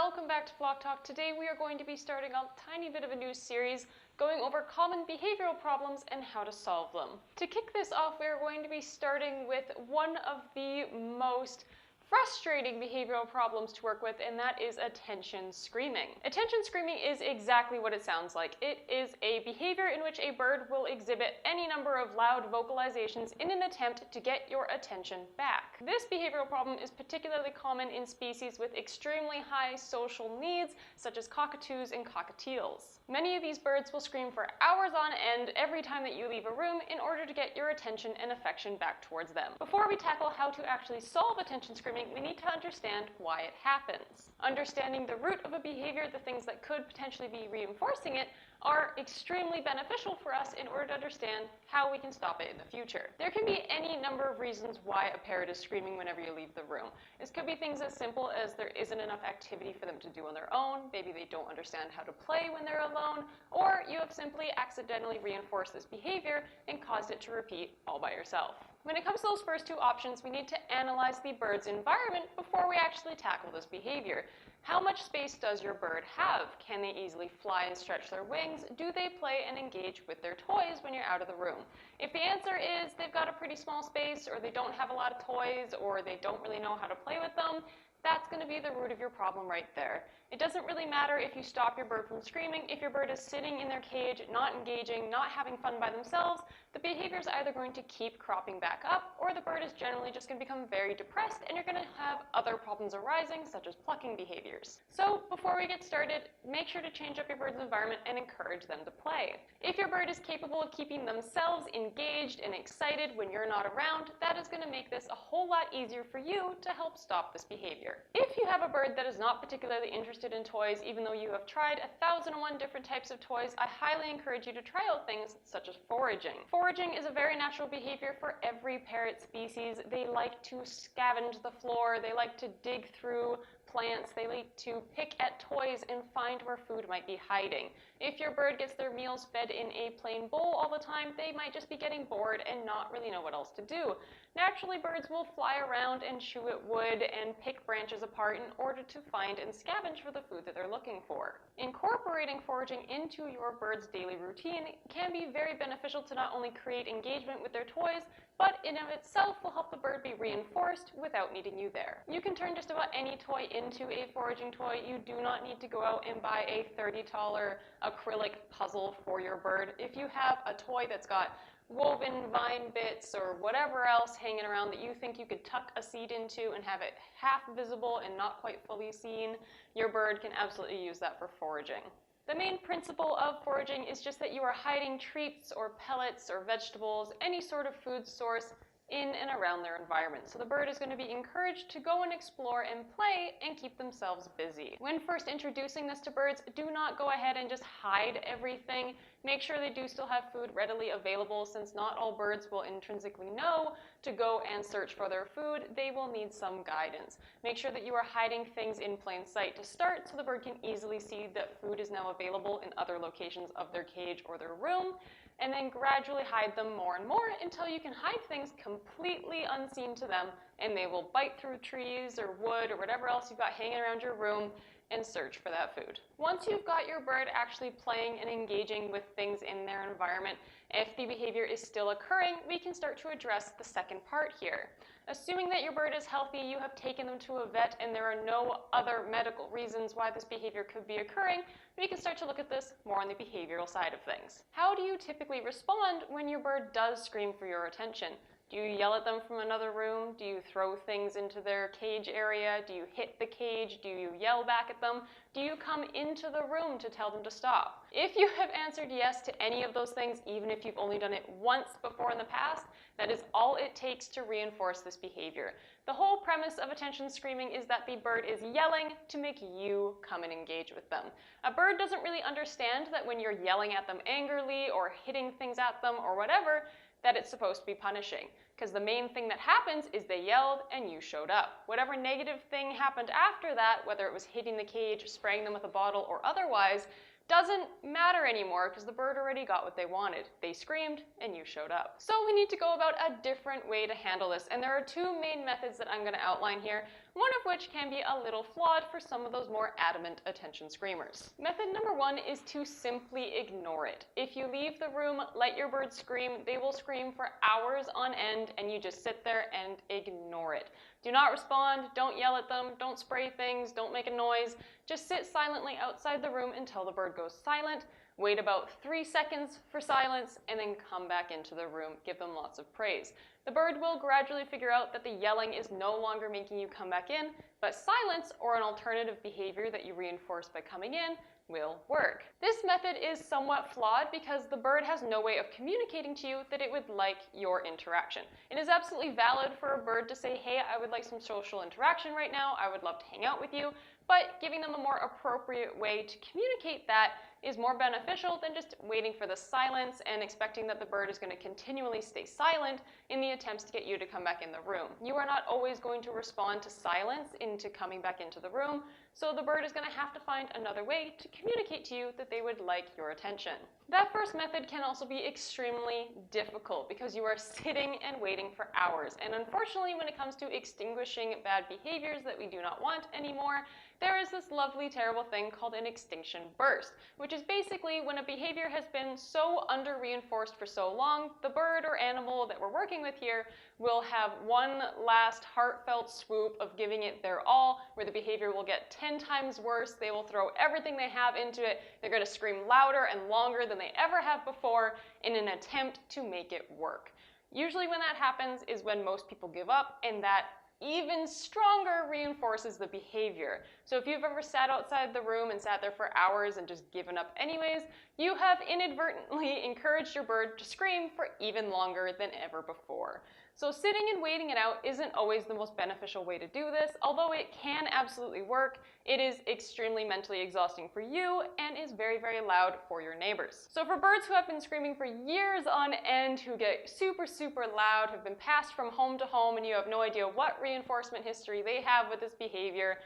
welcome back to Flock Talk. Today we are going to be starting a tiny bit of a new series going over common behavioral problems and how to solve them. To kick this off, we are going to be starting with one of the most frustrating behavioral problems to work with, and that is attention screaming. Attention screaming is exactly what it sounds like. It is a behavior in which a bird will exhibit any number of loud vocalizations in an attempt to get your attention back. This behavioral problem is particularly common in species with extremely high social needs, such as cockatoos and cockatiels. Many of these birds will scream for hours on end every time that you leave a room in order to get your attention and affection back towards them. Before we tackle how to actually solve attention screaming, we need to understand why it happens. Understanding the root of a behavior, the things that could potentially be reinforcing it, are extremely beneficial for us in order to understand how we can stop it in the future. There can be any number of reasons why a parrot is screaming whenever you leave the room. This could be things as simple as there isn't enough activity for them to do on their own, maybe they don't understand how to play when they're alone, or you have simply accidentally reinforced this behavior and caused it to repeat all by yourself. When it comes to those first two options, we need to analyze the bird's environment before we actually tackle this behavior. How much space does your bird have? Can they easily fly and stretch their wings? Do they play and engage with their toys when you're out of the room? If the answer is they've got a pretty small space, or they don't have a lot of toys, or they don't really know how to play with them, that's going to be the root of your problem right there. It doesn't really matter if you stop your bird from screaming. If your bird is sitting in their cage, not engaging, not having fun by themselves, the behavior is either going to keep cropping back up, or the bird is generally just going to become very depressed, and you're going to have other problems arising, such as plucking behaviors. So before we get started, make sure to change up your bird's environment and encourage them to play. If your bird is capable of keeping themselves engaged and excited when you're not around, that is going to make this a whole lot easier for you to help stop this behavior. If you have a bird that is not particularly interested in toys, even though you have tried 1,001 different types of toys, I highly encourage you to try out things such as foraging. Foraging is a very natural behavior for every parrot species. They like to scavenge the floor, they like to dig through plants, they like to pick at toys and find where food might be hiding. If your bird gets their meals fed in a plain bowl all the time, they might just be getting bored and not really know what else to do. Naturally, birds will fly around and chew at wood and pick branches apart in order to find and scavenge for the food that they're looking for. Incorporating foraging into your bird's daily routine can be very beneficial to not only create engagement with their toys, but in and of itself will help the bird be reinforced without needing you there. You can turn just about any toy into a foraging toy. You do not need to go out and buy a $30 acrylic puzzle for your bird. If you have a toy that's got woven vine bits or whatever else hanging around that you think you could tuck a seed into and have it half visible and not quite fully seen, your bird can absolutely use that for foraging. The main principle of foraging is just that you are hiding treats or pellets or vegetables, any sort of food source, in and around their environment. So the bird is going to be encouraged to go and explore and play and keep themselves busy. When first introducing this to birds, do not go ahead and just hide everything. Make sure they do still have food readily available, since not all birds will intrinsically know to go and search for their food. They will need some guidance. Make sure that you are hiding things in plain sight to start, so the bird can easily see that food is now available in other locations of their cage or their room, and then gradually hide them more and more until you can hide things completely unseen to them, and they will bite through trees or wood or whatever else you've got hanging around your room and search for that food. Once you've got your bird actually playing and engaging with things in their environment, if the behavior is still occurring, we can start to address the second part here. Assuming that your bird is healthy, you have taken them to a vet, and there are no other medical reasons why this behavior could be occurring, we can start to look at this more on the behavioral side of things. How do you typically respond when your bird does scream for your attention? Do you yell at them from another room? Do you throw things into their cage area? Do you hit the cage? Do you yell back at them? Do you come into the room to tell them to stop? If you have answered yes to any of those things, even if you've only done it once before in the past, that is all it takes to reinforce this behavior. The whole premise of attention screaming is that the bird is yelling to make you come and engage with them. A bird doesn't really understand that when you're yelling at them angrily or hitting things at them or whatever, that it's supposed to be punishing, because the main thing that happens is they yelled and you showed up. Whatever negative thing happened after that, whether it was hitting the cage, spraying them with a bottle, or otherwise, doesn't matter anymore because the bird already got what they wanted. They screamed and you showed up. So we need to go about a different way to handle this, and there are two main methods that I'm going to outline here. one of which can be a little flawed for some of those more adamant attention screamers. Method number one is to simply ignore it. If you leave the room, let your bird scream, they will scream for hours on end, and you just sit there and ignore it. Do not respond, don't yell at them, don't spray things, don't make a noise. Just sit silently outside the room until the bird goes silent. Wait about 3 seconds for silence, and then come back into the room. Give them lots of praise. The bird will gradually figure out that the yelling is no longer making you come back in, but silence or an alternative behavior that you reinforce by coming in will work. This method is somewhat flawed because the bird has no way of communicating to you that it would like your interaction. It is absolutely valid for a bird to say, hey, I would like some social interaction right now, I would love to hang out with you, but giving them a more appropriate way to communicate that is more beneficial than just waiting for the silence and expecting that the bird is going to continually stay silent in the attempts to get you to come back in the room. You are not always going to respond to silence into coming back into the room, so the bird is going to have to find another way to communicate to you that they would like your attention. That first method can also be extremely difficult because you are sitting and waiting for hours. And unfortunately, when it comes to extinguishing bad behaviors that we do not want anymore, there is this lovely, terrible thing called an extinction burst, which is basically when a behavior has been so under-reinforced for so long, the bird or animal that we're working with here will have one last heartfelt swoop of giving it their all, where the behavior will get 10 times worse. They will throw everything they have into it. They're going to scream louder and longer than they ever have before in an attempt to make it work. Usually when that happens is when most people give up, and that even stronger reinforces the behavior. So if you've ever sat outside the room and sat there for hours and just given up anyways, you have inadvertently encouraged your bird to scream for even longer than ever before. So sitting and waiting it out isn't always the most beneficial way to do this. Although it can absolutely work, it is extremely mentally exhausting for you and is very, very loud for your neighbors. So for birds who have been screaming for years on end, who get super, super loud, have been passed from home to home, and you have no idea what reinforcement history they have with this behavior,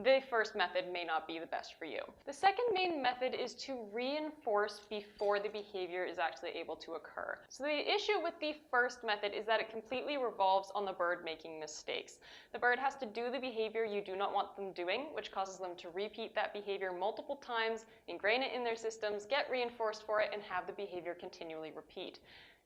the first method may not be the best for you. The second main method is to reinforce before the behavior is actually able to occur. So the issue with the first method is that it completely revolves on the bird making mistakes. The bird has to do the behavior you do not want them doing, which causes them to repeat that behavior multiple times, ingrain it in their systems, get reinforced for it, and have the behavior continually repeat.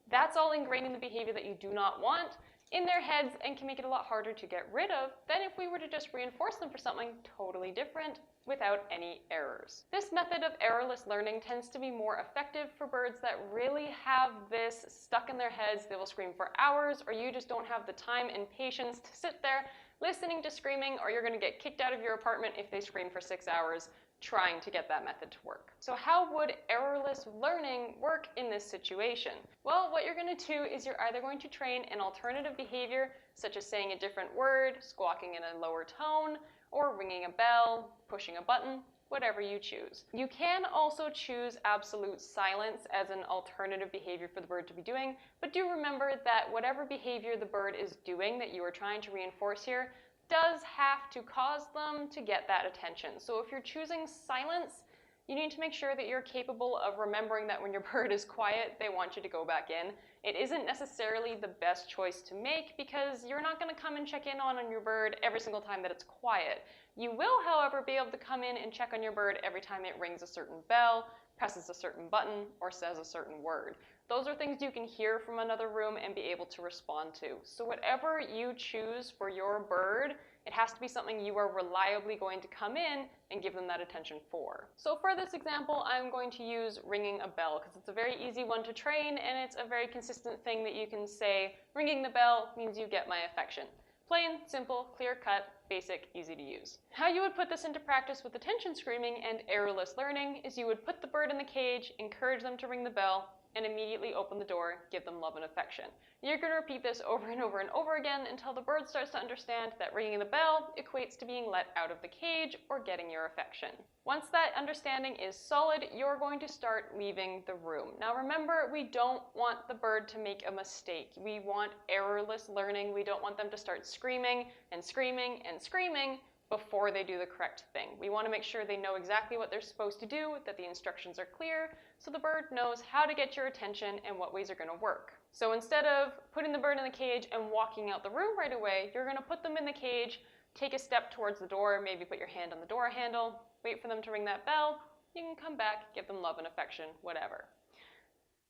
That's all ingraining the behavior that you do not want in their heads and can make it a lot harder to get rid of than if we were to just reinforce them for something totally different without any errors. This method of errorless learning tends to be more effective for birds that really have this stuck in their heads. They will scream for hours, or you just don't have the time and patience to sit there listening to screaming, or you're going to get kicked out of your apartment if they scream for 6 hours trying to get that method to work. So how would errorless learning work in this situation? Well, what you're going to do is you're either going to train an alternative behavior, such as saying a different word, squawking in a lower tone, or ringing a bell, pushing a button, whatever you choose. You can also choose absolute silence as an alternative behavior for the bird to be doing, but do remember that whatever behavior the bird is doing that you are trying to reinforce here does have to cause them to get that attention. So if you're choosing silence, you need to make sure that you're capable of remembering that when your bird is quiet, they want you to go back in. It isn't necessarily the best choice to make because you're not going to come and check in on your bird every single time that it's quiet. You will, however, be able to come in and check on your bird every time it rings a certain bell, presses a certain button, or says a certain word. Those are things you can hear from another room and be able to respond to. So whatever you choose for your bird, it has to be something you are reliably going to come in and give them that attention for. So for this example, I'm going to use ringing a bell because it's a very easy one to train and it's a very consistent thing that you can say, ringing the bell means you get my affection. Plain, simple, clear-cut, basic, easy to use. How you would put this into practice with attention screaming and errorless learning is you would put the bird in the cage, encourage them to ring the bell, and immediately open the door, give them love and affection. You're going to repeat this over and over and over again until the bird starts to understand that ringing the bell equates to being let out of the cage or getting your affection. Once that understanding is solid, you're going to start leaving the room. Now remember, we don't want the bird to make a mistake. We want errorless learning. We don't want them to start screaming and screaming and screaming before they do the correct thing. We want to make sure they know exactly what they're supposed to do, that the instructions are clear, so the bird knows how to get your attention and what ways are going to work. So instead of putting the bird in the cage and walking out the room right away, you're going to put them in the cage, take a step towards the door, maybe put your hand on the door handle, wait for them to ring that bell, you can come back, give them love and affection, whatever.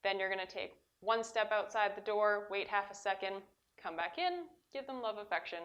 Then you're going to take one step outside the door, wait half a second, come back in, give them love, affection,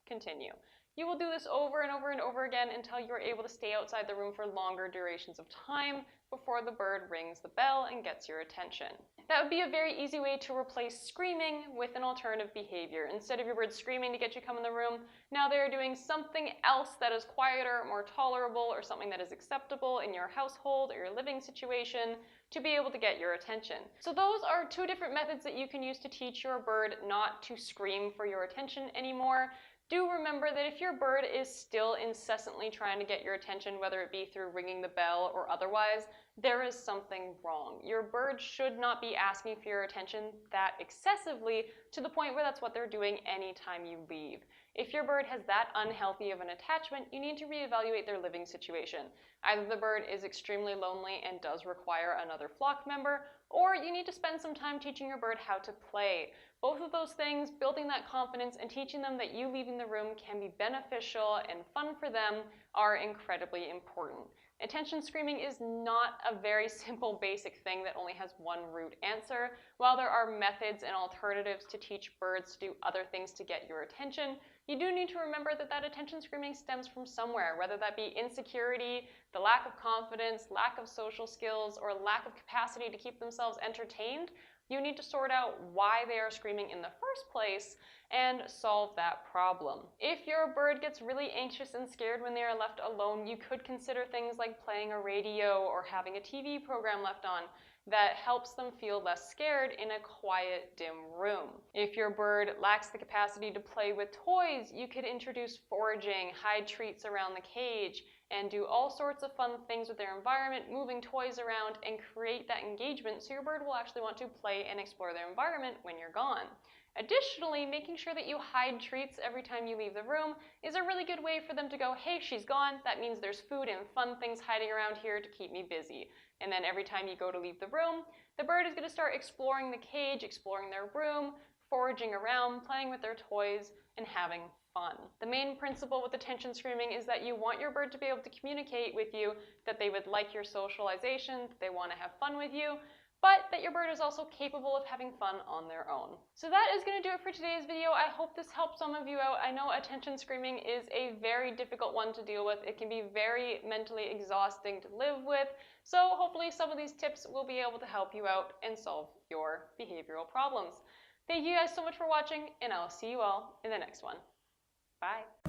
continue. You will do this over and over and over again until you're able to stay outside the room for longer durations of time before the bird rings the bell and gets your attention. That would be a very easy way to replace screaming with an alternative behavior. Instead of your bird screaming to get you to come in the room, now they're doing something else that is quieter, more tolerable, or something that is acceptable in your household or your living situation to be able to get your attention. So those are two different methods that you can use to teach your bird not to scream for your attention anymore. Do remember that if your bird is still incessantly trying to get your attention, whether it be through ringing the bell or otherwise, there is something wrong. Your bird should not be asking for your attention that excessively to the point where that's what they're doing anytime you leave. If your bird has that unhealthy of an attachment, you need to reevaluate their living situation. Either the bird is extremely lonely and does require another flock member, or you need to spend some time teaching your bird how to play. Both of those things, building that confidence and teaching them that you leaving the room can be beneficial and fun for them, are incredibly important. Attention screaming is not a very simple, basic thing that only has one root answer. While there are methods and alternatives to teach birds to do other things to get your attention, you do need to remember that that attention screaming stems from somewhere, whether that be insecurity, the lack of confidence, lack of social skills, or lack of capacity to keep themselves entertained. You need to sort out why they are screaming in the first place and solve that problem. If your bird gets really anxious and scared when they are left alone, you could consider things like playing a radio or having a TV program left on that helps them feel less scared in a quiet, dim room. If your bird lacks the capacity to play with toys, you could introduce foraging, hide treats around the cage, and do all sorts of fun things with their environment, moving toys around, and create that engagement so your bird will actually want to play and explore their environment when you're gone. Additionally, making sure that you hide treats every time you leave the room is a really good way for them to go, hey, she's gone, that means there's food and fun things hiding around here to keep me busy. And then every time you go to leave the room, the bird is going to start exploring the cage, exploring their room, foraging around, playing with their toys, and having fun. The main principle with attention screaming is that you want your bird to be able to communicate with you that they would like your socialization, that they want to have fun with you, but that your bird is also capable of having fun on their own. So that is going to do it for today's video. I hope this helped some of you out. I know attention screaming is a very difficult one to deal with. It can be very mentally exhausting to live with. So hopefully some of these tips will be able to help you out and solve your behavioral problems. Thank you guys so much for watching, and I'll see you all in the next one. Bye.